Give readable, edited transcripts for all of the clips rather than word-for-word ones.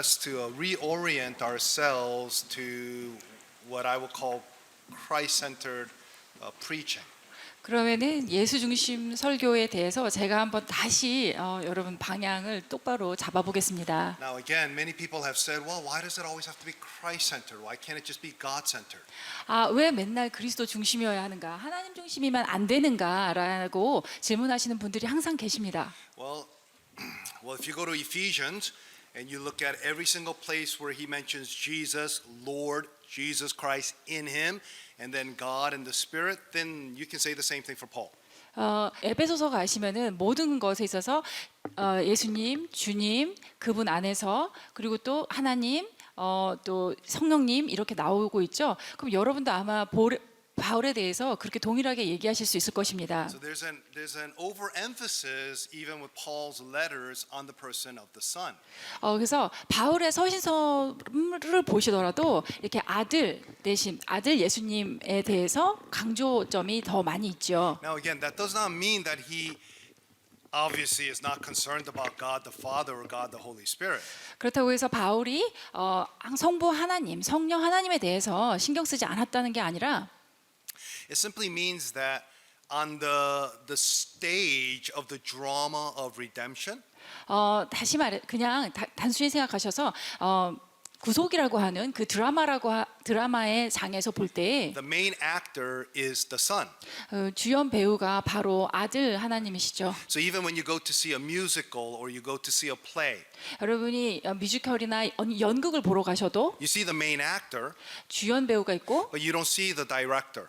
us to reorient ourselves to what I would call Christ-centered preaching. 그러면은 예수 중심 설교에 대해서 제가 한번 다시 여러분 방향을 똑바로 잡아보겠습니다. Now again, many people have said, well, why does it always have to be Christ-centered? Why can't it just be God-centered? 왜 맨날 그리스도 중심이어야 하는가? 하나님 중심이면 안 되는가라고 질문하시는 분들이 항상 계십니다. Well, if you go to Ephesians and you look at every single place where he mentions Jesus, Lord, Jesus Christ in him, and then God and the Spirit, then you can say the same thing for Paul. 에베소서 가시면은 모든 것에 있어서 예수님, 주님, 그분 안에서 그리고 또 하나님, 또 성령님 이렇게 나오고 있죠. 그럼 여러분도 아마 바울에 대해서 그렇게 동일하게 얘기하실 수 있을 것입니다. So there's an overemphasis even with Paul's letters on the person of the Son. 그래서 바울의 서신서를 보시더라도 이렇게 아들 대신 아들 예수님에 대해서 강조점이 더 많이 있죠. Now again, that does not mean that he obviously is not concerned about God the Father or God the Holy Spirit. 그렇다고 해서 바울이 성부 하나님, 성령 하나님에 대해서 신경 쓰지 않았다는 게 아니라 It simply means that on the stage of the drama of redemption, 다시 말해 그냥 단순히 생각하셔서 구속이라고 하는 그 드라마의 장에서 볼 때 the main actor is the Son. 주연 배우가 바로 아들 하나님이시죠. So even when you go to see a musical or you go to see a play, 여러분이 뮤지컬이나 연극을 보러 가셔도 you see the main actor, 주연 배우가 있고 but you don't see the director,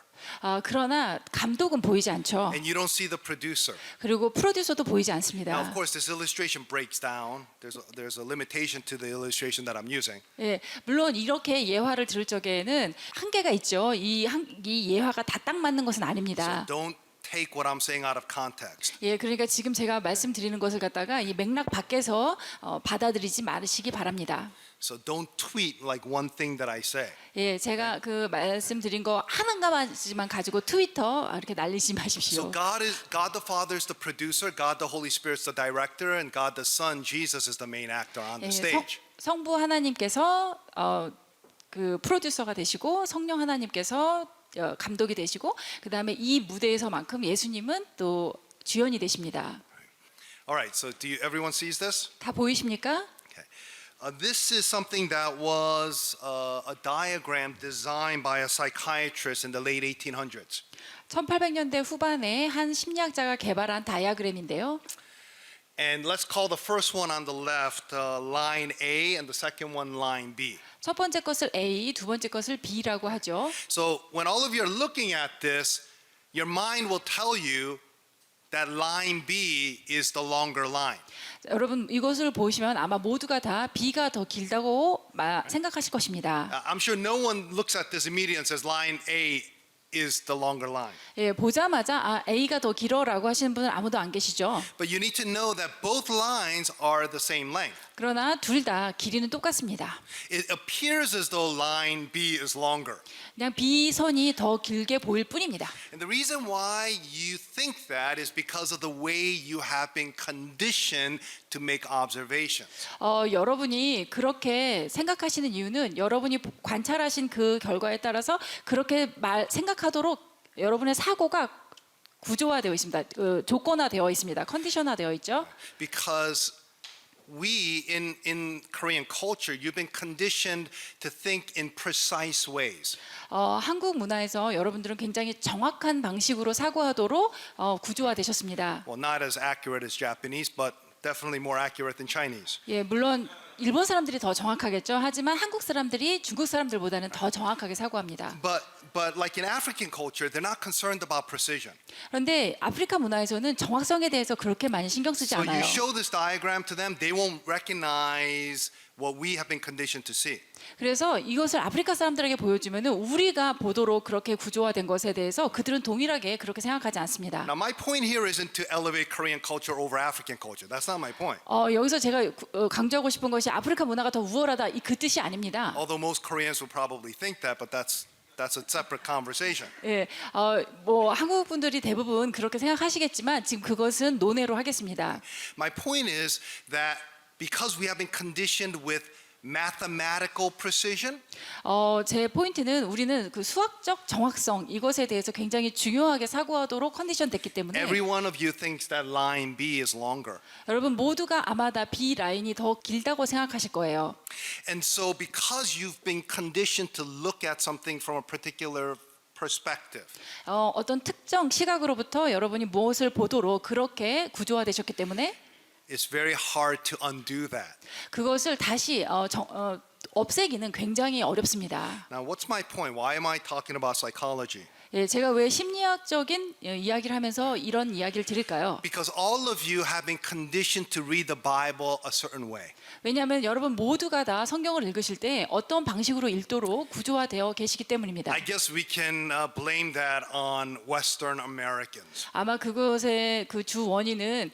그러나 감독은 보이지 않죠. and you don't see the producer. 그리고 프로듀서도 보이지 Now, 않습니다. of course, this illustration breaks down. There's a limitation to the illustration that I'm using. 예, 물론 이렇게 예화를 들을 적에는 한계가 있죠. 이 예화가 다 딱 맞는 것은 So 아닙니다. don't take what I'm saying out of context. 예, 그러니까 지금 제가 말씀드리는 것을 갖다가 이 맥락 밖에서 받아들이지 마시기 바랍니다. So don't tweet like one thing that I say. 예, 제가 그 말씀드린 거 하나만 가지고 트위터 이렇게 날리지 마십시오. So God the Father is the producer, God the Holy Spirit is the director, and God the Son, Jesus is the main actor on the stage. 성부 하나님께서 그 프로듀서가 되시고 성령 하나님께서 감독이 되시고 그 다음에 이 무대에서만큼 예수님은 또 주연이 되십니다. All right, so everyone sees this? 다 보이십니까? Okay. This is something that was a diagram designed by a psychiatrist in the late 1800s. 1800년대 후반에 한 심리학자가 개발한 다이아그램인데요. And let's call the first one on the left line A and the second one line B. 첫 번째 것을 A, 두 번째 것을 B라고 하죠. So when all of you are looking at this, your mind will tell you that line B is the longer line. 여러분 이것을 보시면 아마 모두가 다 B가 더 길다고 생각하실 것입니다. I'm sure no one looks at this immediately and says line A is the longer line. 예, 보자마자 A가 더 길어라고 하시는 분은 아무도 안 계시죠. But you need to know that both lines are the same length. 그러나 둘 다 길이는 똑같습니다. It appears as though line B is longer. 그냥 B선이 더 길게 보일 뿐입니다. And the reason why you think that is because of the way you have been conditioned to make observations. 여러분이 그렇게 생각하시는 이유는 여러분이 관찰하신 그 결과에 따라서 그렇게 생각하도록 여러분의 사고가 구조화되어 있습니다. 조건화되어 있습니다. 컨디션화되어 있죠. Because we in Korean culture, you've been conditioned to think in precise ways. 한국 문화에서 여러분들은 굉장히 정확한 방식으로 사고하도록 구조화되셨습니다. Well, not as accurate as Japanese, but definitely more accurate than Chinese. 예, 물론 일본 사람들이 더 정확하겠죠. 하지만 한국 사람들이 중국 사람들보다는 더 정확하게 사고합니다. But like in African culture, they're not concerned about precision. 그런데 아프리카 문화에서는 정확성에 대해서 그렇게 많이 신경 쓰지 So you 않아요. show this diagram to them, they won't recognize what we have been conditioned to see. 그래서 이것을 아프리카 사람들에게 보여주면은 우리가 보도록 그렇게 구조화된 것에 대해서 그들은 동일하게 그렇게 생각하지 않습니다. Now my point here isn't to elevate Korean culture over African culture. That's not my point. 여기서 제가 강조하고 싶은 것이 아프리카 문화가 더 우월하다 그 뜻이 아닙니다. Although most Koreans will probably think that, but that's a separate conversation. 예, 뭐 한국 분들이 대부분 그렇게 생각하시겠지만 지금 그것은 논외로 하겠습니다. My point is that because we have been conditioned with mathematical precision. 제 포인트는 우리는 그 수학적 정확성 이것에 대해서 굉장히 중요하게 사고하도록 컨디션 됐기 때문에 Every one of you thinks that line B is longer. 여러분 모두가 아마 다 B 라인이 더 길다고 생각하실 거예요. And so because you've been conditioned to look at something from a particular perspective, 어떤 특정 시각으로부터 여러분이 무엇을 보도록 그렇게 구조화되셨기 때문에 it's very hard to undo that. 그것을 다시 없애기는 굉장히 어렵습니다. Now, what's my point? Why am I talking about psychology? 예, 제가 왜 심리학적인 이야기를 하면서 이런 이야기를 드릴까요? Because all of you have been conditioned to read the Bible a certain way. 왜냐하면 여러분 모두가 다 성경을 읽으실 때 어떤 방식으로 읽도록 구조화되어 계시기 때문입니다. I guess we can blame that on Western Americans. 아마 그것의 그 주 원인은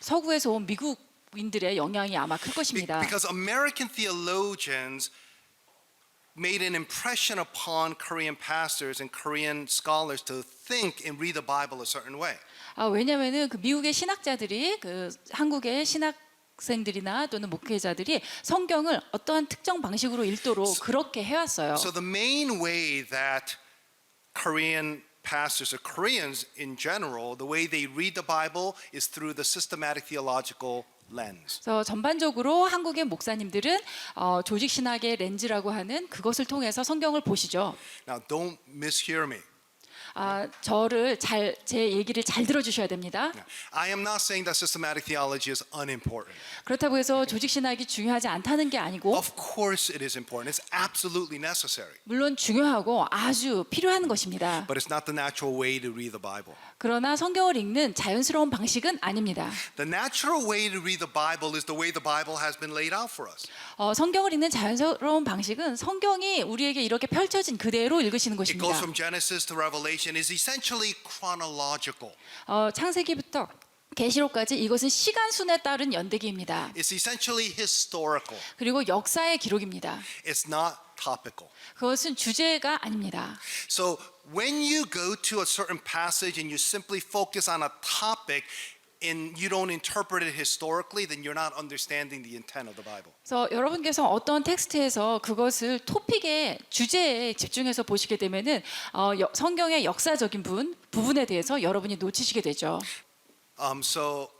서구에서 온 미국인들의 영향이 아마 클 것입니다. Because American theologians made an impression upon Korean pastors and Korean scholars to think and read the Bible a certain way. 왜냐하면은 그 미국의 신학자들이 그 한국의 신학생들이나 또는 목회자들이 성경을 어떠한 특정 방식으로 읽도록 그렇게 해왔어요. So the main way that Korean pastors or Koreans in general, the way they read the Bible is through the systematic theological lens. 그래서 전반적으로 한국의 목사님들은 조직 신학의 렌즈라고 하는 그것을 통해서 성경을 보시죠. Now, don't mishear me. 저를 제 얘기를 잘 들어주셔야 됩니다. I am not saying that systematic theology is unimportant. 그렇다고 해서 조직 신학이 중요하지 않다는 게 아니고 Of course it is important. It's absolutely necessary. 물론 중요하고 아주 필요한 것입니다. But it's not the natural way to read the Bible. 그러나 성경을 읽는 자연스러운 방식은 아닙니다. The natural way to read the Bible is the way the Bible has been laid out for us. 성경을 읽는 자연스러운 방식은 성경이 우리에게 이렇게 펼쳐진 그대로 읽으시는 It goes 것입니다. from Genesis to Revelation. Is essentially chronological. 창세기부터 계시록까지 이것은 시간순에 따른 연대기입니다. It's essentially historical. 그리고 역사의 기록입니다. It's not topical. 그것은 주제가 아닙니다. So when you go to a certain passage and you simply focus on a topic and you don't interpret it historically, then you're not understanding the intent of the Bible. 그래서 여러분께서 어떤 텍스트에서 그것을 토픽의 주제에 집중해서 보시게 되면은 성경의 역사적인 부분에 대해서 여러분이 놓치시게 되죠. So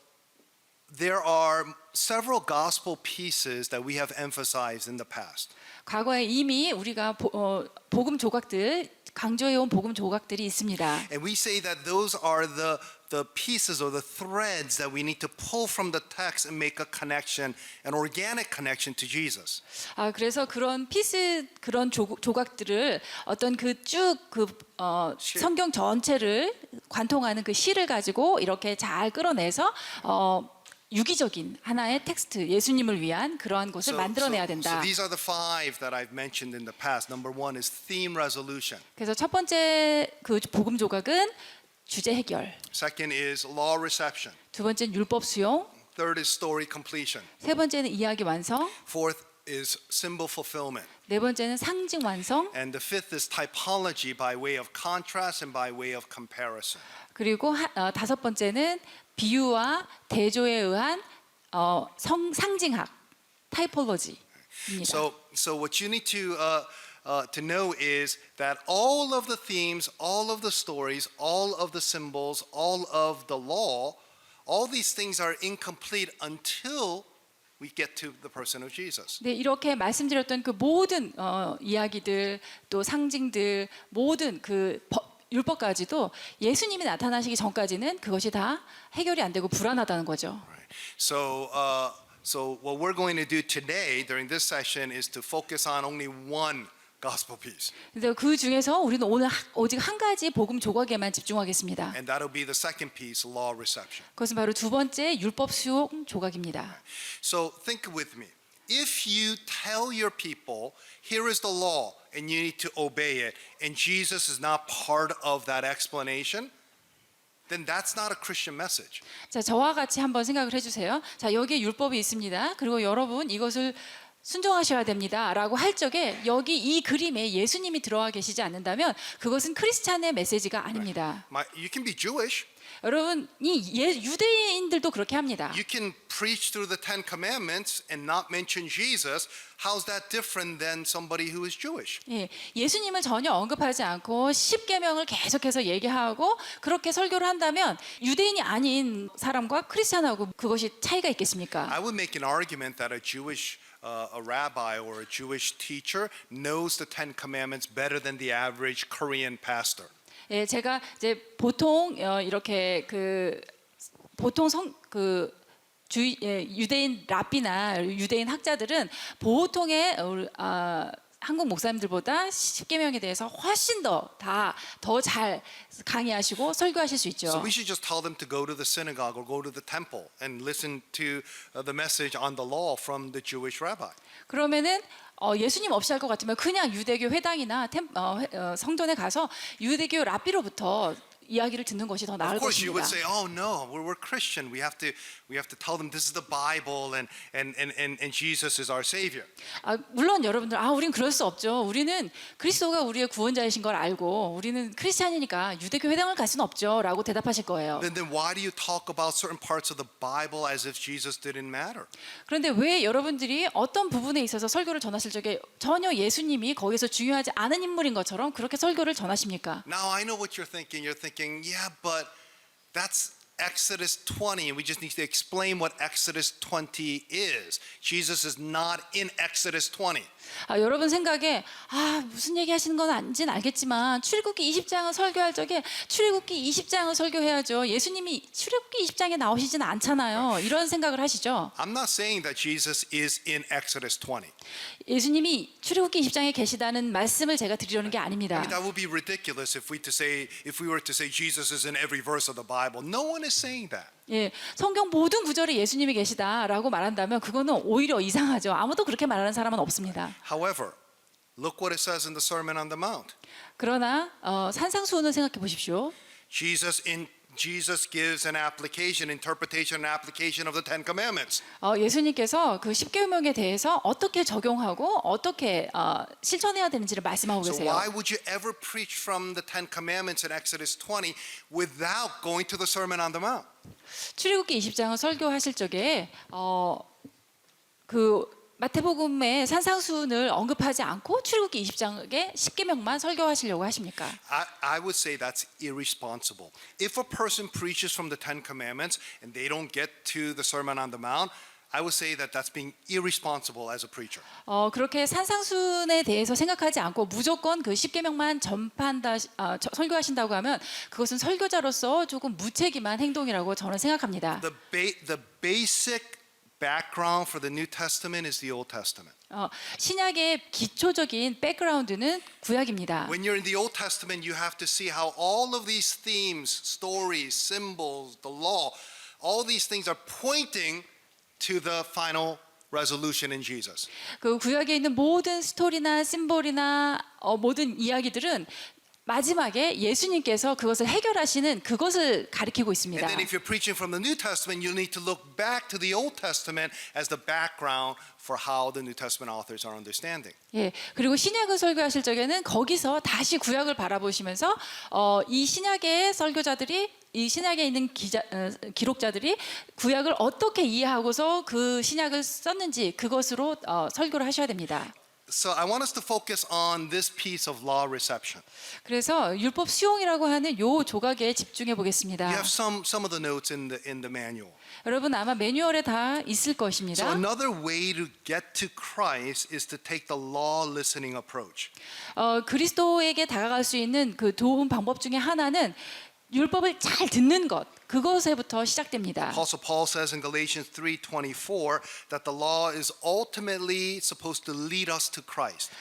there are several gospel pieces that we have emphasized in the past. 과거에 이미 우리가 복음 조각들 강조해온 복음 조각들이 있습니다. And we say that those are the pieces or the threads that we need to pull from the text and make a connection, an organic connection to Jesus. 그래서 그런 그런 조각들을 어떤 성경 전체를 관통하는 그 시를 가지고 이렇게 잘 끌어내서 유기적인 하나의 텍스트, 예수님을 위한 그러한 것을 만들어내야 된다. So these are the five that I've mentioned in the past. Number one is theme resolution. 그래서 첫 번째 그 복음 조각은 주제 해결. Second is law reception. 두 번째는 율법 수용. Third is story completion. 세 번째는 이야기 완성. Fourth is symbol fulfillment. 네 번째는 상징 완성. And the fifth is typology by way of contrast and by way of comparison. 그리고 다섯 번째는 비유와 대조에 의한 상징학, 타이폴로지입니다. So what you need to know is that all of the themes, all of the stories, all of the symbols, all of the law, all these things are incomplete until we get to the person of Jesus. 네, 이렇게 말씀드렸던 그 모든 이야기들, 또 상징들, 모든 그 율법까지도 예수님이 나타나시기 전까지는 그것이 다 해결이 안 되고 불안하다는 거죠. Right. So what we're going to do today during this session is to focus on only one gospel piece. 그래서 그 중에서 우리는 오늘 오직 한 가지 복음 조각에만 집중하겠습니다. And that'll be the second piece, law reception. 그것은 바로 두 번째 율법 수용 조각입니다. So think with me. If you tell your people, here is the law, and you need to obey it, and Jesus is not part of that explanation, then that's not a Christian message. 자, 저와 같이 한번 생각을 해주세요. 자, 여기에 율법이 있습니다. 그리고 여러분 이것을 순종하셔야 됩니다라고 할 적에 여기 이 그림에 예수님이 들어와 계시지 않는다면 그것은 크리스찬의 메시지가 아닙니다. You can be Jewish. 여러분, 유대인들도 그렇게 합니다. You can preach through the Ten Commandments and not mention Jesus. How's that different than somebody who is Jewish? 예, 예수님을 전혀 언급하지 않고 십계명을 계속해서 얘기하고 그렇게 설교를 한다면 유대인이 아닌 사람과 크리스찬하고 그것이 차이가 있겠습니까? I would make an argument that a Jewish a rabbi or a Jewish teacher knows the Ten Commandments better than the average Korean pastor. 예, 제가 이제 보통 이렇게 보통 유대인 랍비나 유대인 학자들은 보통의 한국 목사님들보다 십계명에 대해서 훨씬 더 잘 강의하시고 설교하실 수 있죠. So we should just tell them to go to the synagogue or go to the temple and listen to the message on the law from the Jewish rabbi. 그러면은 예수님 없이 할 것 같으면 그냥 유대교 회당이나 성전에 가서 유대교 랍비로부터 이야기를 듣는 것이 더 나을 Of course, you 것입니다. would say, "Oh no, we're Christian. We have to tell them this is the Bible and Jesus is our Savior." 물론 여러분들, 우린 그럴 수 없죠. 우리는 그리스도가 우리의 구원자이신 걸 알고 우리는 크리스찬이니까 유대교 회당을 갈 수는 없죠.라고 대답하실 거예요. Then why do you talk about certain parts of the Bible as if Jesus didn't matter? 그런데 왜 여러분들이 어떤 부분에 있어서 설교를 전하실 적에 전혀 예수님이 거기서 중요하지 않은 인물인 것처럼 그렇게 설교를 전하십니까? Now I know what you're thinking. You're thinking, yeah, but that's Exodus 20, and we just need to explain what Exodus 20 is. Jesus is not in Exodus 20. 여러분 생각에 무슨 얘기 하시는 건 아닌지는 알겠지만 출애굽기 20장을 설교할 적에 출애굽기 20장을 설교해야죠. 예수님이 출애굽기 20장에 나오시지는 않잖아요. 이런 생각을 하시죠. I'm not saying that Jesus is in Exodus 20. 예수님이 출애굽기 20장에 계시다는 말씀을 제가 드리려는 게 I 아닙니다. mean, that would be ridiculous if we were to say Jesus is in every verse of the Bible. No one is saying that. 예, 성경 모든 구절에 예수님이 계시다라고 말한다면 그거는 오히려 이상하죠. 아무도 그렇게 말하는 사람은 없습니다. However, look what it says in the Sermon on the Mount. 그러나 산상수훈을 생각해 보십시오. Jesus gives an interpretation and application of the Ten Commandments. 예수님께서 그 십계명에 대해서 어떻게 적용하고 어떻게 실천해야 되는지를 말씀하고 So 계세요. why would you ever preach from the Ten Commandments in Exodus 20 without going to the Sermon on the Mount? 출애굽기 20장을 설교하실 적에 마태복음의 산상수훈을 언급하지 않고 출애굽기 20장의 십계명만 설교하시려고 하십니까? I would say that's irresponsible. If a person preaches from the Ten Commandments and they don't get to the Sermon on the Mount, I would say that that's being irresponsible as a preacher. 그렇게 산상수훈에 대해서 생각하지 않고 무조건 그 십계명만 설교하신다고 하면 그것은 설교자로서 조금 무책임한 행동이라고 저는 생각합니다. The basic background for the New Testament is the Old Testament. 신약의 기초적인 백그라운드는 구약입니다. When you're in the Old Testament, you have to see how all of these themes, stories, symbols, the law, all these things are pointing to the final resolution in Jesus. 그 구약에 있는 모든 스토리나 심볼이나 모든 이야기들은 마지막에 예수님께서 그것을 해결하시는 그것을 가리키고 있습니다. And then if you're preaching from the New Testament, you need to look back to the Old Testament as the background for how the New Testament authors are understanding. 예, 그리고 신약을 설교하실 적에는 거기서 다시 구약을 바라보시면서 이 신약의 설교자들이 이 신약에 있는 기록자들이 구약을 어떻게 이해하고서 그 신약을 썼는지 그것으로 설교를 하셔야 됩니다. So I want us to focus on this piece of law reception. 그래서 율법 수용이라고 하는 요 조각에 집중해 보겠습니다. You have some of the notes in the manual. 여러분 아마 매뉴얼에 다 있을 So 것입니다. another way to get to Christ is to take the law listening approach. 그리스도에게 다가갈 수 있는 그 좋은 방법 중에 하나는 율법을 잘 듣는 것. 그것에부터 시작됩니다. Apostle Paul says in Galatians 3:24 that the law is ultimately supposed to lead us to Christ.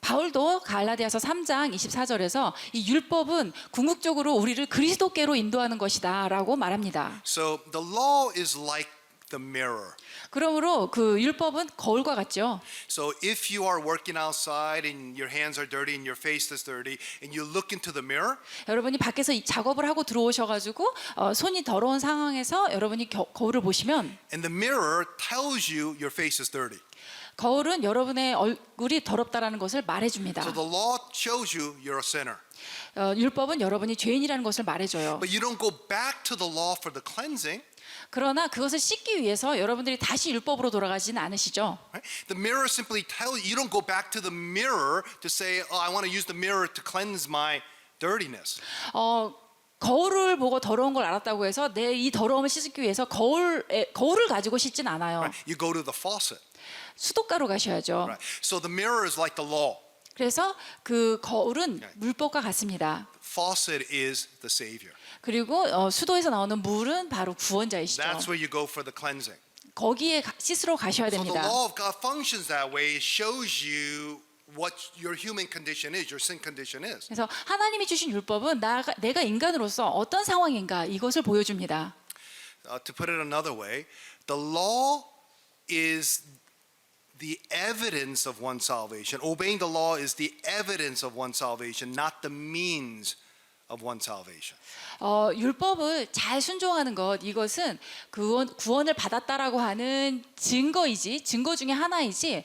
바울도 갈라디아서 3장 24절에서 이 율법은 궁극적으로 우리를 그리스도께로 인도하는 것이다라고 말합니다. So the law is like the mirror. 그러므로 그 율법은 거울과 같죠. So if you are working outside and your hands are dirty and your face is dirty and you look into the mirror, 여러분이 밖에서 작업을 하고 들어오셔가지고 손이 더러운 상황에서 여러분이 거울을 보시면 and the mirror tells you your face is dirty. 거울은 여러분의 얼굴이 더럽다라는 것을 말해줍니다. So the law shows you you're a sinner. 율법은 여러분이 죄인이라는 것을 말해줘요. But you don't go back to the law for the cleansing. 그러나 그것을 씻기 위해서 여러분들이 다시 율법으로 돌아가지는 않으시죠. Right? The mirror simply tells you, you don't go back to the mirror to say, oh, I want to use the mirror to cleanse my dirtiness. 거울을 보고 더러운 걸 알았다고 해서 내 이 더러움을 씻기 위해서 거울을 가지고 씻진 않아요. Right? You go to the faucet. 수도가로 가셔야죠. Right? So the mirror is like the law. 그래서 그 거울은 물법과 같습니다. Faucet is the Savior. 그리고 수도에서 나오는 물은 바로 구원자이시죠. That's where you go for the cleansing. 거기에 씻으러 가셔야 So the 됩니다. law of God functions that way. It shows you what your human condition is, your sin condition is. 그래서 하나님이 주신 율법은 내가 인간으로서 어떤 상황인가 이것을 보여줍니다. To put it another way, the law is the evidence of one's salvation. Obeying the law is the evidence of one's salvation, not the means of one's salvation. 율법을 잘 순종하는 것 이것은 구원을 받았다라고 하는 증거 중에 하나이지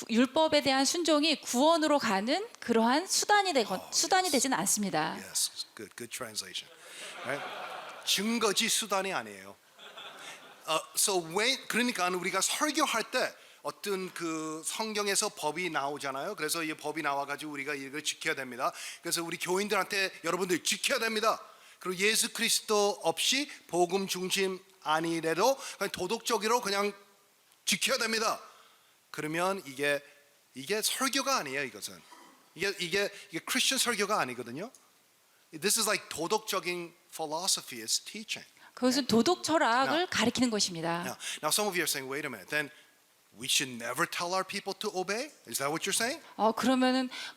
율법에 대한 순종이 구원으로 가는 그러한 수단이 되지는 않습니다. Yes, good translation. Right? 증거지 수단이 아니에요. 그러니까 우리가 설교할 때 어떤 그 성경에서 법이 나오잖아요. 그래서 이 법이 나와가지고 우리가 이걸 지켜야 됩니다. 그래서 우리 교인들한테 여러분들 지켜야 됩니다. 그리고 예수 그리스도 없이 복음 중심 아니래도 그냥 도덕적으로 그냥 지켜야 됩니다. 그러면 이게 설교가 아니에요. 이것은 이게 크리스천 설교가 아니거든요. This is like 도덕적인 philosophy, it's teaching. 그것은 도덕 철학을 가리키는 것입니다. Now some of you are saying, wait a minute, then we should never tell our people to obey? Is that what you're saying?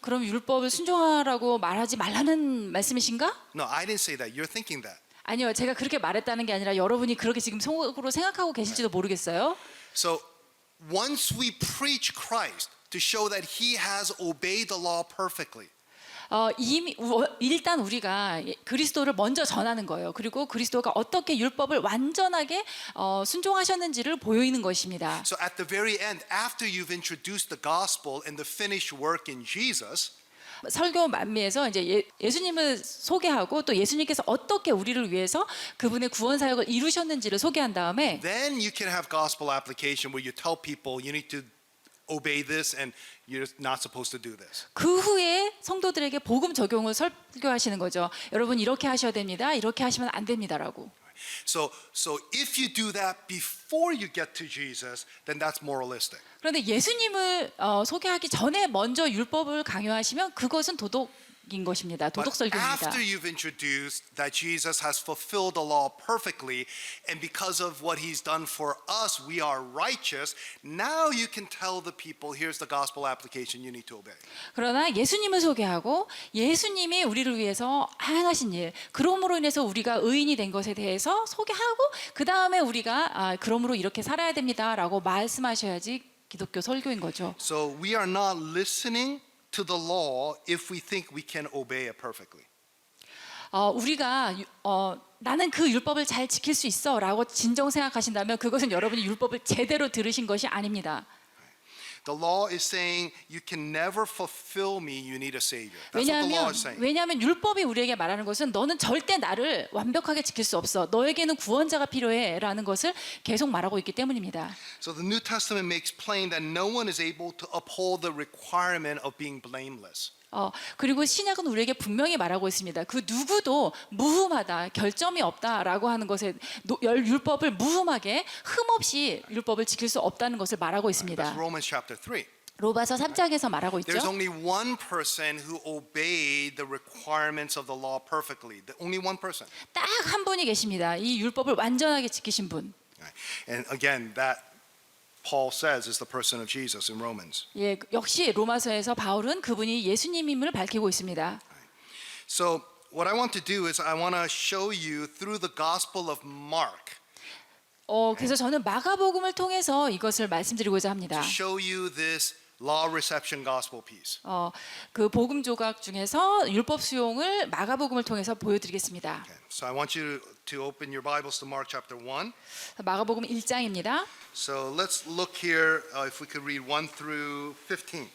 그럼 율법을 순종하라고 말하지 말라는 말씀이신가? No, I didn't say that. You're thinking that. 아니요, 제가 그렇게 말했다는 게 아니라 여러분이 그렇게 지금 속으로 생각하고 계실지도 모르겠어요. So once we preach Christ to show that he has obeyed the law perfectly. 일단 우리가 그리스도를 먼저 전하는 거예요. 그리고 그리스도가 어떻게 율법을 완전하게 순종하셨는지를 보이는 것입니다. So at the very end, after you've introduced the gospel and the finished work in Jesus, 설교 만미에서 이제 예수님을 소개하고 또 예수님께서 어떻게 우리를 위해서 그분의 구원 사역을 이루셨는지를 소개한 다음에 then you can have gospel application where you tell people you need to obey this and you're not supposed to do this. 그 후에 성도들에게 복음 적용을 설교하시는 거죠. 여러분 이렇게 하셔야 됩니다. 이렇게 하시면 안 됩니다라고. So if you do that before you get to Jesus, then that's moralistic. 그런데 예수님을 소개하기 전에 먼저 율법을 강요하시면 그것은 도덕인 것입니다. 도덕 But 설교입니다. after you've introduced that Jesus has fulfilled the law perfectly, and because of what he's done for us, we are righteous, now you can tell the people, here's the gospel application you need to obey. 그러나 예수님을 소개하고 예수님이 우리를 위해서 행하신 일, 그러므로 인해서 우리가 의인이 된 것에 대해서 소개하고 그 다음에 우리가 그러므로 이렇게 살아야 됩니다라고 말씀하셔야지 기독교 설교인 거죠. So we are not listening to the law if we think we can obey it perfectly. 우리가 나는 그 율법을 잘 지킬 수 있어라고 진정 생각하신다면 그것은 여러분이 율법을 제대로 들으신 것이 아닙니다. The law is saying you can never fulfill me, you need a savior. That's what the law is saying. 왜냐하면 율법이 우리에게 말하는 것은 너는 절대 나를 완벽하게 지킬 수 없어. 너에게는 구원자가 필요해라는 것을 계속 말하고 있기 때문입니다. So the New Testament makes plain that no one is able to uphold the requirement of being blameless. 그리고 신약은 우리에게 분명히 말하고 있습니다. 그 누구도 무흠하다, 결점이 없다라고 하는 것에 율법을 무흠하게 흠없이 율법을 지킬 수 없다는 것을 말하고 있습니다. That's Romans chapter 3. 로마서 3장에서 말하고 있죠. There's only one person who obeyed the requirements of the law perfectly. Only one person. 딱 한 분이 계십니다. 이 율법을 완전하게 지키신 분. And again, that Paul says is the person of Jesus in Romans. 예, 역시 로마서에서 바울은 그분이 예수님임을 밝히고 있습니다. So what I want to do is I want to show you through the Gospel of Mark. 그래서 저는 마가복음을 통해서 이것을 말씀드리고자 합니다. To show you this law reception gospel piece. 그 복음 조각 중에서 율법 수용을 마가복음을 통해서 보여드리겠습니다. Okay. So I want you to open your Bibles to Mark chapter 1. 마가복음 1장입니다. So let's look here if we could read 1 through 15.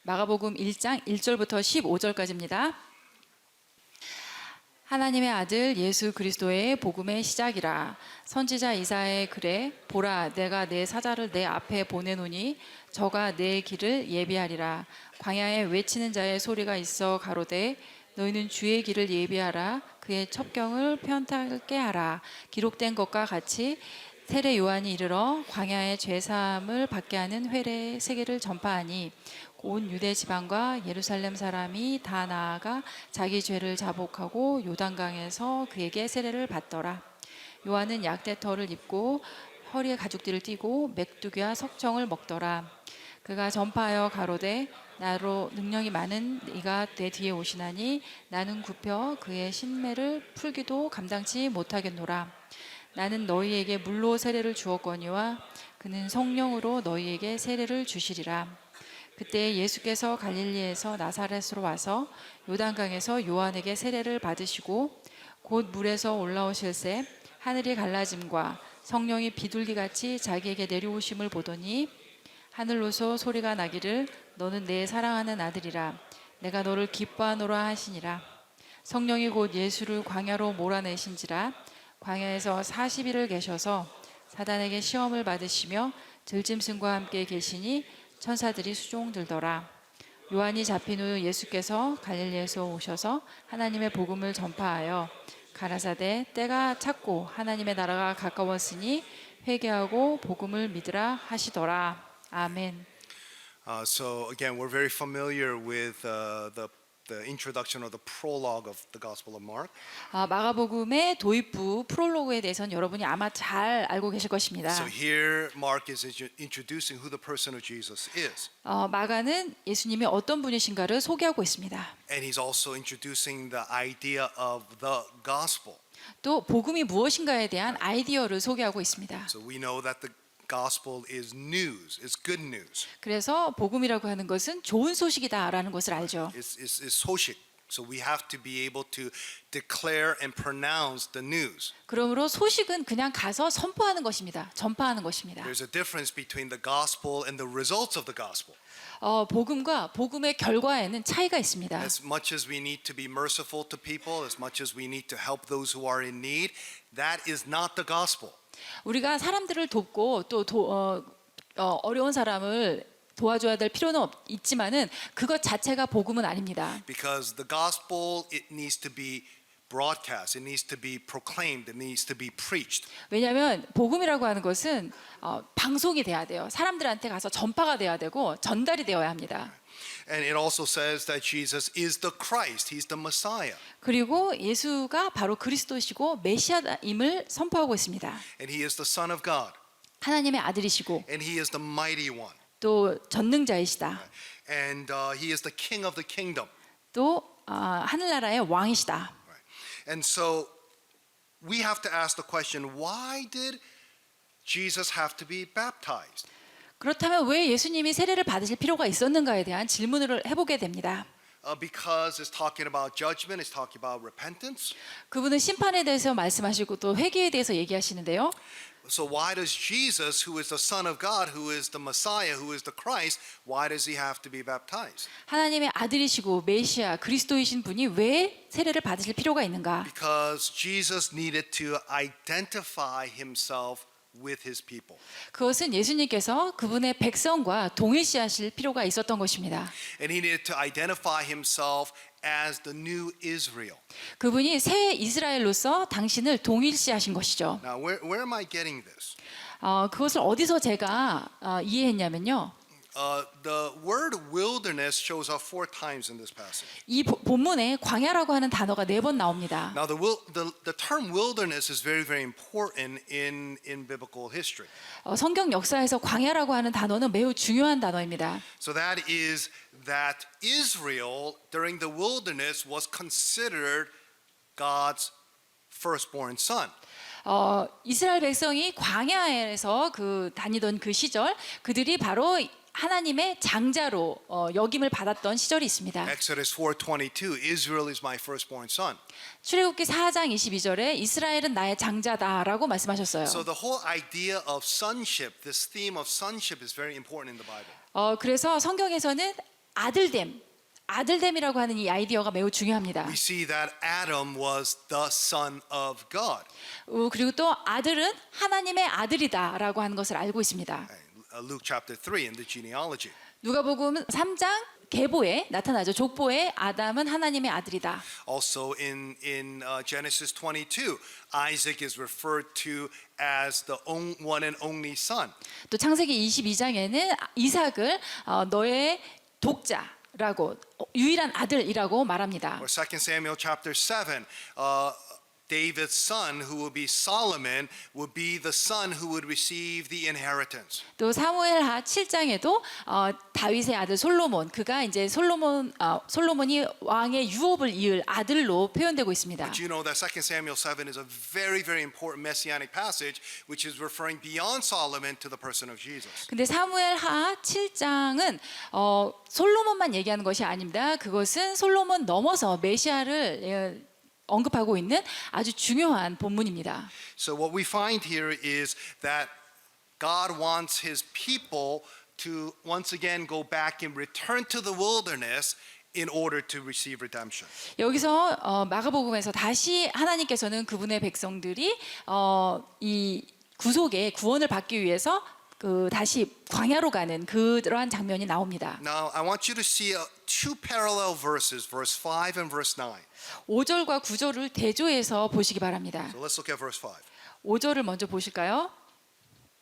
마가복음 1장 1절부터 15절까지입니다. 하나님의 아들 예수 그리스도의 복음의 시작이라. 선지자 이사야의 글에 보라 내가 내 사자를 내 앞에 보내노니 저가 내 길을 예비하리라. 광야에 외치는 자의 소리가 있어 가로되 너희는 주의 길을 예비하라. 그의 첩경을 편타게 하라. 기록된 것과 같이 세례 요한이 이르러 광야의 죄사함을 받게 하는 회례의 세계를 전파하니 온 유대 지방과 예루살렘 사람이 다 나아가 자기 죄를 자복하고 요단강에서 그에게 세례를 받더라. 요한은 약대털을 입고 허리에 가죽띠를 띠고 메뚜기와 석청을 먹더라. 그가 전파하여 가로되 나로 능력이 많은 이가 내 뒤에 오시나니 나는 굽혀 그의 신매를 풀기도 감당치 못하겠노라. 나는 너희에게 물로 세례를 주었거니와 그는 성령으로 너희에게 세례를 주시리라. 그때 예수께서 갈릴리에서 나사렛으로 와서 요단강에서 요한에게 세례를 받으시고 곧 물에서 올라오실새 하늘이 갈라짐과 성령이 비둘기같이 자기에게 내려오심을 보더니 하늘로서 소리가 나기를 너는 내 사랑하는 아들이라 내가 너를 기뻐하노라 하시니라. 성령이 곧 예수를 광야로 몰아내신지라. 광야에서 40일을 계셔서 사단에게 시험을 받으시며 들짐승과 함께 계시니 천사들이 수종들더라. 요한이 잡힌 후 예수께서 갈릴리에서 오셔서 하나님의 복음을 전파하여 가라사대 때가 찼고 하나님의 나라가 가까웠으니 회개하고 복음을 믿으라 하시더라. 아멘. So again, we're very familiar with the introduction or the prologue of the Gospel of Mark. 마가복음의 도입부 프롤로그에 대해서는 여러분이 아마 잘 알고 계실 것입니다. So here Mark is introducing who the person of Jesus is. 마가는 예수님이 어떤 분이신가를 소개하고 있습니다. And he's also introducing the idea of the gospel. 또 복음이 무엇인가에 대한 아이디어를 소개하고 있습니다. So we know that the gospel is news, it's good news. 그래서 복음이라고 하는 것은 좋은 소식이다라는 것을 알죠. It's 소식. So we have to be able to declare and pronounce the news. 그러므로 소식은 그냥 가서 선포하는 것입니다. 전파하는 것입니다. There's a difference between the gospel and the results of the gospel. 복음과 복음의 결과에는 차이가 있습니다. As much as we need to be merciful to people, as much as we need to help those who are in need, that is not the gospel. 우리가 사람들을 돕고 또 어려운 사람을 도와줘야 될 필요는 있지만은 그것 자체가 복음은 아닙니다. Because the gospel, it needs to be broadcast, it needs to be proclaimed, it needs to be preached. 왜냐하면 복음이라고 하는 것은 방송이 돼야 돼요. 사람들한테 가서 전파가 돼야 되고 전달이 되어야 합니다. And it also says that Jesus is the Christ, he's the Messiah. 그리고 예수가 바로 그리스도시고 메시아임을 선포하고 있습니다. And he is the Son of God. 하나님의 아들이시고 And he is the mighty one. 또 전능자이시다. And he is the king of the kingdom. 또 하늘나라의 왕이시다. And so we have to ask the question, why did Jesus have to be baptized? 그렇다면 왜 예수님이 세례를 받으실 필요가 있었는가에 대한 질문을 해보게 됩니다. Because it's talking about judgment, it's talking about repentance. 그분은 심판에 대해서 말씀하시고 또 회개에 대해서 얘기하시는데요. So why does Jesus, who is the Son of God, who is the Messiah, who is the Christ, why does he have to be baptized? 하나님의 아들이시고 메시아 그리스도이신 분이 왜 세례를 받으실 필요가 있는가? Because Jesus needed to identify himself with his people. 그것은 예수님께서 그분의 백성과 동일시하실 필요가 있었던 것입니다. And he needed to identify himself as the new Israel. 그분이 새 이스라엘로서 당신을 동일시하신 것이죠. Now, where am I getting this? 그것을 어디서 제가 이해했냐면요. The word wilderness shows up 4 times in this passage. 이 본문에 광야라고 하는 단어가 4번 나옵니다. Now, the term wilderness is very, very important in biblical history. 성경 역사에서 광야라고 하는 단어는 매우 중요한 단어입니다. So that is that Israel during the wilderness was considered God's firstborn son. 이스라엘 백성이 광야에서 다니던 그 시절 그들이 바로 하나님의 장자로 역임을 받았던 시절이 있습니다. Exodus 4:22, Israel is my firstborn son. 출애굽기 4장 22절에 이스라엘은 나의 장자다라고 말씀하셨어요. So the whole idea of sonship, this theme of sonship is very important in the Bible. 그래서 성경에서는 아들됨이라고 하는 이 아이디어가 매우 중요합니다. We see that Adam was the son of God. 그리고 또 아들은 하나님의 아들이다라고 하는 것을 알고 있습니다. Luke chapter 3 in the genealogy. 누가복음 3장 계보에 나타나죠. 족보에 아담은 하나님의 아들이다. Also in Genesis 22, Isaac is referred to as the one and only son. 또 창세기 22장에는 이삭을 너의 독자라고 유일한 아들이라고 말합니다. Or 2 Samuel chapter 7, David's son, who will be Solomon, will be the son who would receive the inheritance. 또 사무엘하 7장에도 다윗의 아들 솔로몬, 그가 이제 솔로몬이 왕의 유업을 이을 아들로 표현되고 있습니다. But you know that 2 Samuel 7 is a very, very important messianic passage, which is referring beyond Solomon to the person of Jesus. 근데 사무엘하 7장은 솔로몬만 얘기하는 것이 아닙니다. 그것은 솔로몬 넘어서 메시아를 언급하고 있는 아주 중요한 본문입니다. So what we find here is that God wants His people to once again go back and return to the wilderness in order to receive redemption. 여기서 마가복음에서 다시 하나님께서는 그분의 백성들이 이 구속의 구원을 받기 위해서 다시 광야로 가는 그러한 장면이 나옵니다. Now I want you to see two parallel verses, verse 5 and verse 9. 5절과 9절을 대조해서 보시기 바랍니다. So let's look at verse 5. 5절을 먼저 보실까요?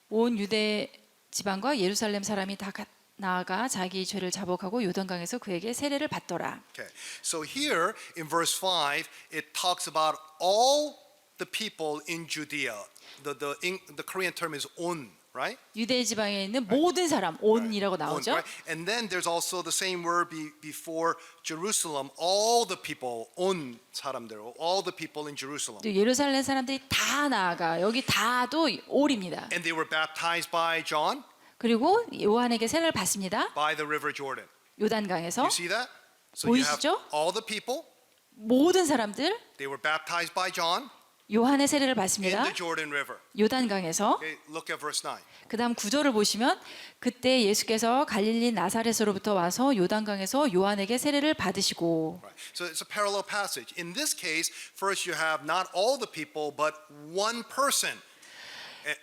온 유대 지방과 예루살렘 사람이 다 나아가 자기 죄를 자복하고 요단강에서 그에게 세례를 받더라. Okay. So here in verse 5 it talks about all the people in Judea. The Korean term is 온. Right? 유대 지방에 있는 모든 사람 온이라고 나오죠. Right? And then there's also the same word before Jerusalem. All the people, 온 사람들, all the people in Jerusalem. 또 예루살렘 사람들이 다 나아가 여기 다도 올입니다. And they were baptized by John 그리고 요한에게 세례를 받습니다. by the river Jordan. 요단강에서 You see that? So you have 보이시죠? all the people. 모든 사람들 They were baptized by John 요한의 세례를 in 받습니다. the Jordan River. 요단강에서. Okay, look at verse 9. 그다음 9절을 보시면 그때 예수께서 갈릴리 나사렛으로부터 와서 요단강에서 요한에게 세례를 받으시고. Right. So it's a parallel passage. In this case, first you have not all the people, but one person,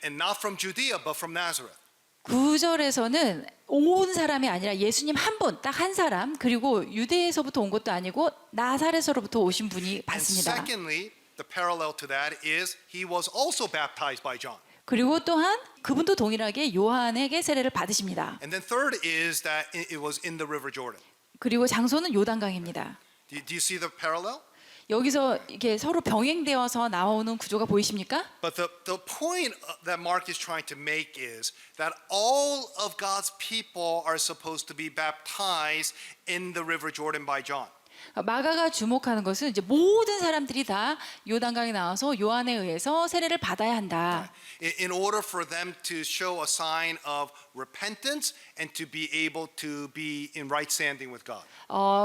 and not from Judea, but from Nazareth. 9절에서는 온 사람이 아니라 예수님 한 분, 딱 한 사람, 그리고 유대에서부터 온 것도 아니고 나사렛으로부터 오신 분이 And 받습니다. secondly, the parallel to that is he was also baptized by John. 그리고 또한 그분도 동일하게 요한에게 세례를 받으십니다. And then third is that it was in the river Jordan. 그리고 장소는 요단강입니다. Do you see the parallel? 여기서 이렇게 서로 병행되어서 나오는 구조가 보이십니까? But the point that Mark is trying to make is that all of God's people are supposed to be baptized in the river Jordan by John. 마가가 주목하는 것은 이제 모든 사람들이 다 요단강에 나와서 요한에 의해서 세례를 받아야 한다. In order for them to show a sign of repentance and to be able to be in right standing with God.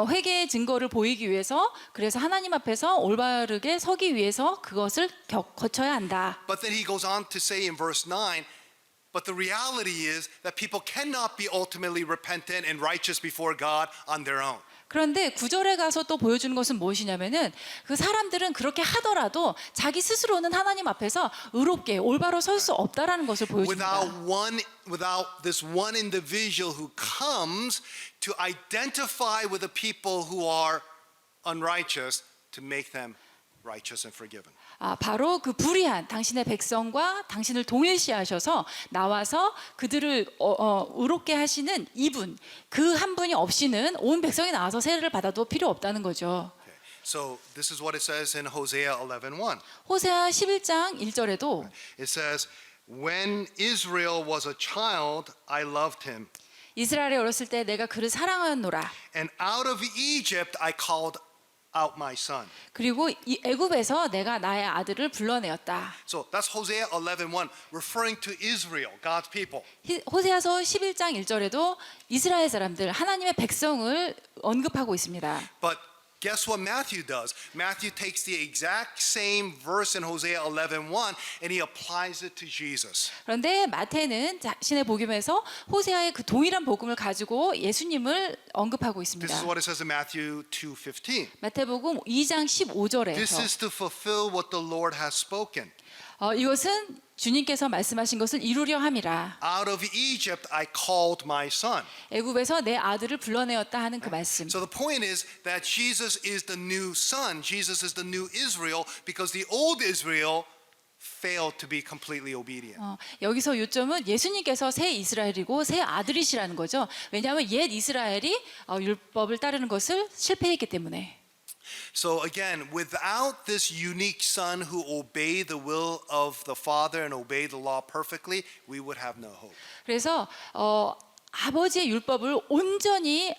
회개의 증거를 보이기 위해서 그래서 하나님 앞에서 올바르게 서기 위해서 그것을 거쳐야 한다. But then he goes on to say in verse 9, but the reality is that people cannot be ultimately repentant and righteous before God on their own. 그런데 9절에 가서 또 보여주는 것은 무엇이냐면은 그 사람들은 그렇게 하더라도 자기 스스로는 하나님 앞에서 의롭게 올바로 설 수 없다라는 것을 보여줍니다. Without this one individual who comes to identify with the people who are unrighteous to make them righteous and forgiven. 바로 그 불의한 당신의 백성과 당신을 동일시하셔서 나와서 그들을 의롭게 하시는 이분, 그 한 분이 없이는 온 백성이 나와서 세례를 받아도 필요 없다는 거죠. Okay. So this is what it says in Hosea 11:1. 호세아 11장 1절에도 It says, "When Israel was a child, I loved him, 이스라엘이 어렸을 때 내가 그를 사랑하였노라. and out of Egypt I called out my son. 그리고 이 애굽에서 내가 나의 아들을 불러내었다. So that's Hosea 11:1, referring to Israel, God's people. 호세아서 11장 1절에도 이스라엘 사람들 하나님의 백성을 언급하고 있습니다. But guess what Matthew does? Matthew takes the exact same verse in Hosea 11:1 and he applies it to Jesus. 그런데 마태는 자신의 복음에서 호세아의 그 동일한 복음을 가지고 예수님을 언급하고 This 있습니다. is what it says in Matthew 2:15. 마태복음 2장 This 15절에서 is to fulfill what the Lord has spoken. 이것은 주님께서 말씀하신 것을 이루려 함이라. Out of Egypt I called my son. 애굽에서 내 아들을 불러내었다 하는 그 말씀. So the point is that Jesus is the new son. Jesus is the new Israel because the old Israel failed to be completely obedient. 여기서 요점은 예수님께서 새 이스라엘이고 새 아들이시라는 거죠. 왜냐하면 옛 이스라엘이 율법을 따르는 것을 실패했기 때문에. So again, without this unique son who obeyed the will of the Father and obeyed the law perfectly, we would have no hope. 그래서 아버지의 율법을 온전히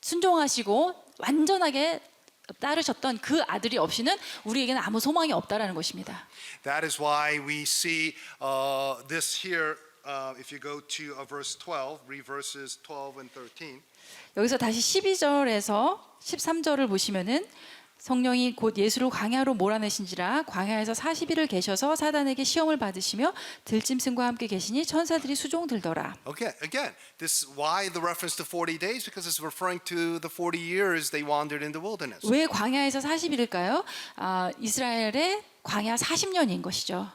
순종하시고 완전하게 따르셨던 그 아들이 없이는 우리에게는 아무 소망이 없다라는 것입니다. That is why we see this here. If you go to verse 12, read verses 12 and 13. 여기서 다시 12절에서 13절을 보시면은 성령이 곧 예수를 광야로 몰아내신지라 광야에서 40일을 계셔서 사단에게 시험을 받으시며 들짐승과 함께 계시니 천사들이 수종들더라. Okay, again, this why the reference to 40 days because it's referring to the 40 years they wandered in the wilderness. 왜 광야에서 40일일까요? 이스라엘의 광야 40년인 것이죠.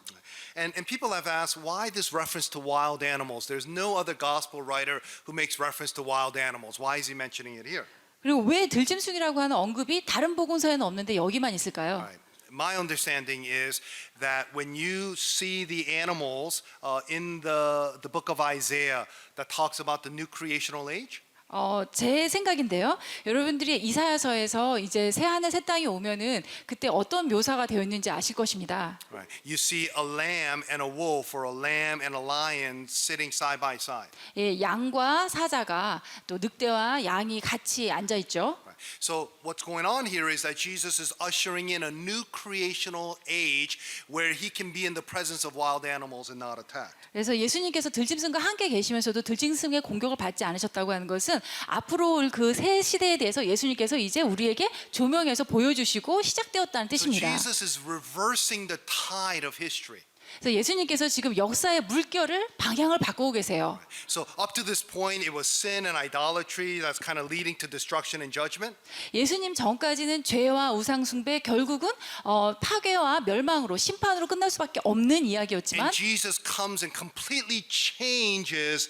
And people have asked why this reference to wild animals. There's no other gospel writer who makes reference to wild animals. Why is he mentioning it here? 그리고 왜 들짐승이라고 하는 언급이 다른 복음서에는 없는데 여기만 있을까요? Right. My understanding is that when you see the animals in the book of Isaiah that talks about the new creational age, 제 생각인데요. 여러분들이 이사야서에서 이제 새 하늘 새 땅이 오면은 그때 어떤 묘사가 되어 있는지 아실 것입니다. right, you see a lamb and a wolf or a lamb and a lion sitting side by side. 예, 양과 사자가 또 늑대와 양이 같이 앉아 있죠. Right. So what's going on here is that Jesus is ushering in a new creational age where he can be in the presence of wild animals and not attacked. 그래서 예수님께서 들짐승과 함께 계시면서도 들짐승의 공격을 받지 않으셨다고 하는 것은 앞으로 올 그 새 시대에 대해서 예수님께서 이제 우리에게 조명해서 보여주시고 시작되었다는 So 뜻입니다. Jesus is reversing the tide of history. 그래서 예수님께서 지금 역사의 물결을 방향을 바꾸고 계세요. So up to this point, it was sin and idolatry that's kind of leading to destruction and judgment. 예수님 전까지는 죄와 우상 숭배 결국은 파괴와 멸망으로 심판으로 끝날 수밖에 없는 이야기였지만 And Jesus comes and completely changes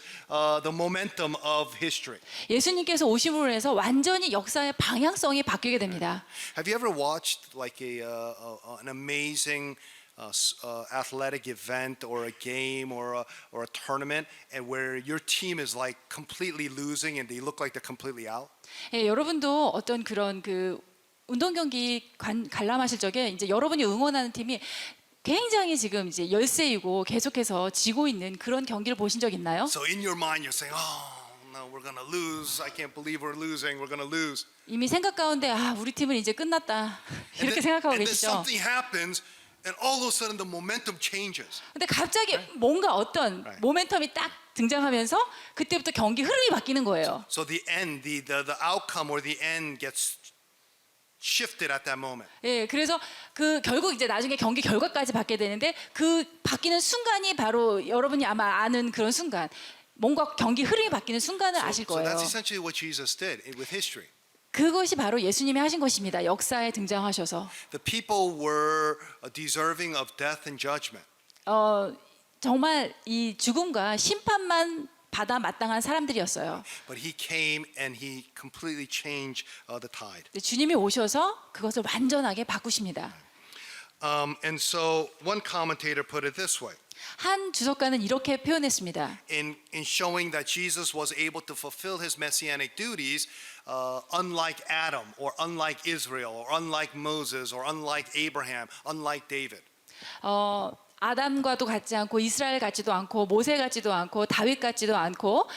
the momentum of history. 예수님께서 오심으로 해서 완전히 역사의 방향성이 바뀌게 됩니다. Have you ever watched like an amazing athletic event or a game or a tournament and where your team is like completely losing and they look like they're completely out? 예, 여러분도 어떤 그런 그 운동 경기 관람하실 적에 이제 여러분이 응원하는 팀이 굉장히 지금 이제 열세이고 계속해서 지고 있는 그런 경기를 보신 적 있나요? So in your mind you're saying, "Oh, no, we're going to lose. I can't believe we're losing. We're going to lose." 이미 생각 가운데 우리 팀은 이제 끝났다 이렇게 생각하고 and then 계시죠. something happens and all of a sudden the momentum changes. 근데 갑자기 뭔가 어떤 모멘텀이 딱 등장하면서 그때부터 경기 흐름이 바뀌는 거예요. So the end, the outcome or the end gets shifted at that moment. 예, 그래서 그 결국 이제 나중에 경기 결과까지 받게 되는데 그 바뀌는 순간이 바로 여러분이 아마 아는 그런 순간, 뭔가 경기 흐름이 바뀌는 순간을 아실 So 거예요. that's essentially what Jesus did with history. 그것이 바로 예수님이 하신 것입니다. 역사에 등장하셔서 The people were deserving of death and judgment. 정말 이 죽음과 심판만 받아 마땅한 사람들이었어요. But he came and he completely changed the tide. 주님이 오셔서 그것을 완전하게 바꾸십니다. And so one commentator put it this way. 한 주석가는 이렇게 표현했습니다. In showing that Jesus was able to fulfill his messianic duties, unlike Adam, or unlike Israel, or unlike Moses, or unlike Abraham, unlike David. 아담과도 같지 않고 이스라엘 같지도 않고 모세 같지도 않고 다윗 같지도 않고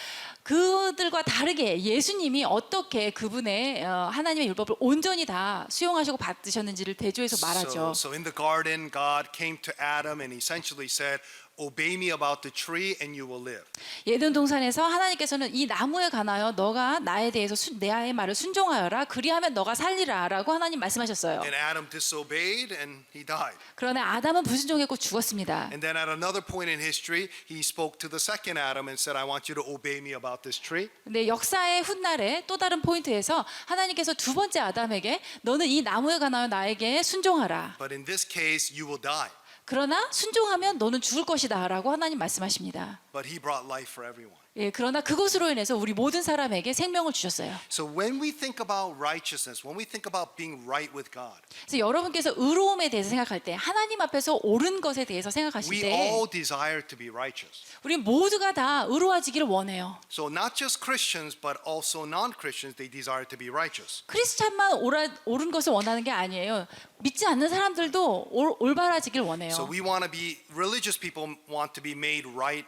그들과 다르게 예수님이 어떻게 그분의 하나님의 율법을 온전히 다 수용하시고 받으셨는지를 대조해서 말하죠. So in the garden, God came to Adam and essentially said, "Obey me about the tree, and you will live." 예든 동산에서 하나님께서는 이 나무에 관하여 너가 나에 대해서 내 말을 순종하여라. 그리하면 너가 살리라라고 하나님 말씀하셨어요. And Adam disobeyed, and he died. 그러나 아담은 불순종했고 죽었습니다. And then at another point in history, he spoke to the second Adam and said, "I want you to obey me about this tree." 근데 역사의 훗날에 또 다른 포인트에서 하나님께서 두 번째 아담에게 너는 이 나무에 관하여 나에게 순종하라. But in this case, you will die. 그러나 순종하면 너는 죽을 것이다라고 하나님 말씀하십니다. But he brought life for everyone. 예, 그러나 그것으로 인해서 우리 모든 사람에게 생명을 주셨어요. So when we think about righteousness, when we think about being right with God, 그래서 여러분께서 의로움에 대해서 생각할 때 하나님 앞에서 옳은 것에 대해서 생각하실 we 때 all desire to be righteous. 우리 모두가 다 의로워지기를 원해요. So not just Christians, but also non-Christians, they desire to be righteous. 크리스찬만 옳은 것을 원하는 게 아니에요. 믿지 않는 사람들도 올바라지길 원해요. So we want to be religious people want to be made right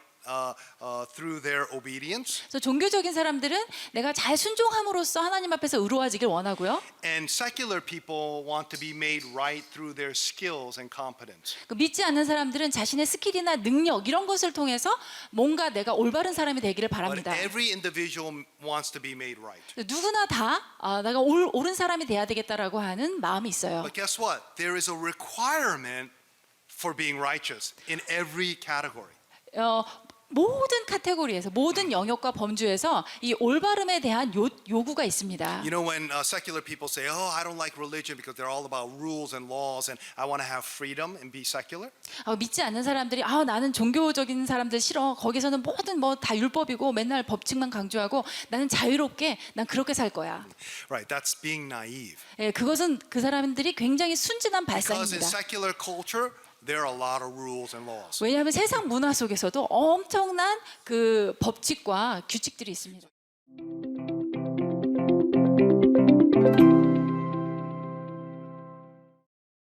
through their obedience, 그래서 종교적인 사람들은 내가 잘 순종함으로써 하나님 앞에서 의로워지길 원하고요. and secular people want to be made right through their skills and competence. 그 믿지 않는 사람들은 자신의 스킬이나 능력 이런 것을 통해서 뭔가 내가 올바른 사람이 되기를 But 바랍니다. every individual wants to be made right. 누구나 다 내가 옳은 사람이 돼야 되겠다라고 하는 마음이 있어요. But guess what? There is a requirement for being righteous in every category. 모든 카테고리에서 모든 영역과 범주에서 이 올바름에 대한 요구가 있습니다. You know, when secular people say, "Oh, I don't like religion because they're all about rules and laws, and I want to have freedom and be secular." 믿지 않는 사람들이 나는 종교적인 사람들 싫어. 거기서는 모든 뭐 다 율법이고 맨날 법칙만 강조하고 나는 자유롭게 난 그렇게 살 거야. Right, that's being naive. 예, 그것은 그 사람들이 굉장히 순진한 Because in 발상입니다. secular culture, there are a lot of rules and laws. 왜냐하면 세상 문화 속에서도 엄청난 그 법칙과 규칙들이 있습니다.